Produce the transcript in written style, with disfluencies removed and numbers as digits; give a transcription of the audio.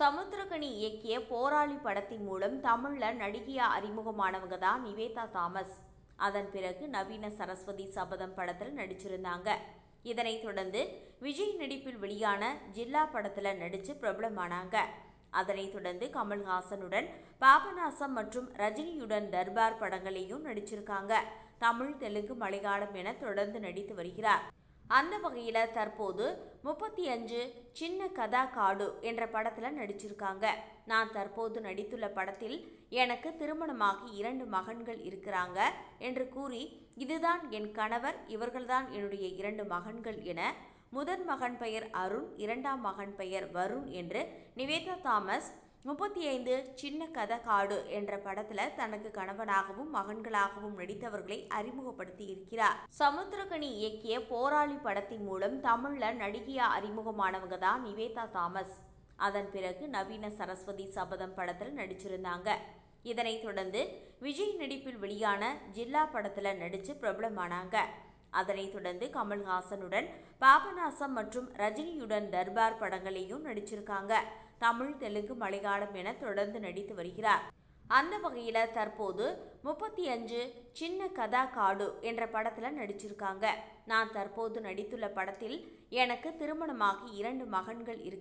சமுத்திரக்கனி இயக்கிய போராளி படத்தின் மூலம் தமிழ்ல நடிகையா அறிமுகமானவங்க தான் நிவேதா தாமஸ். அதன் பிறகு நவீன சரஸ்வதி சபதம் படத்தில் நடிச்சிருந்தாங்க. இதனைத் தொடர்ந்து விஜய் நடிப்பில் வெளியான ஜில்லா படத்துல நடிச்சு பிரபலமானாங்க. அதனைத் தொடர்ந்து கமல்ஹாசனுடன் பாபநாசம் மற்றும் ரஜினியுடன் தர்பார் படங்களையும் நடிச்சிருக்காங்க. தமிழ், தெலுங்கு, மலையாளம் என தொடர்ந்து நடித்து வருகிறார். அந்த வகையில தற்போது 35 சின்ன கதா காடு என்ற படத்துல நடிச்சிருக்காங்க. நான் தற்போது நடித்துள்ள படத்தில் எனக்கு திருமணமாகி 2 மகன்கள் இருக்கிறாங்க என்று கூறி, இதுதான் என் கணவர், இவர்கள்தான் என்னுடைய 2 மகன்கள் என முதன் மகன் பெயர் அருண், 2ஆம் மகன் பெயர் வருண் என்று நிவேதா தாமஸ் 35 சின்ன கதை காடு என்ற படத்துல தனக்கு கணவனாகவும் மகன்களாகவும் நடித்தவர்களை அறிமுகப்படுத்தி இருக்கிறார். சமுத்திரக்கனி இயக்கிய போராளி படத்தின் மூலம் தமிழ்ல நடிகையா அறிமுகமானவங்க தான் நிவேதா தாமஸ். அதன் பிறகு நவீன சரஸ்வதி சபதம் படத்தில் நடிச்சிருந்தாங்க. இதனைத் தொடர்ந்து விஜய் நடிப்பில் வெளியான ஜில்லா படத்துல நடிச்சு பிரபலமானாங்க. அதனைத் தொடர்ந்து கமல்ஹாசனுடன் பாபநாசம் மற்றும் ரஜினியுடன் தர்பார் படங்களையும் நடிச்சிருக்காங்க. தமிழ், தெலுங்கு, மலையாளம் என தொடர்ந்து நடித்து வருகிறார். அந்த வகையில தற்போது 35 சின்ன கதா காடு என்ற படத்துல நடிச்சிருக்காங்க. நான் தற்போது நடித்துள்ள படத்தில் எனக்கு திருமணமாகி 2 மகன்கள்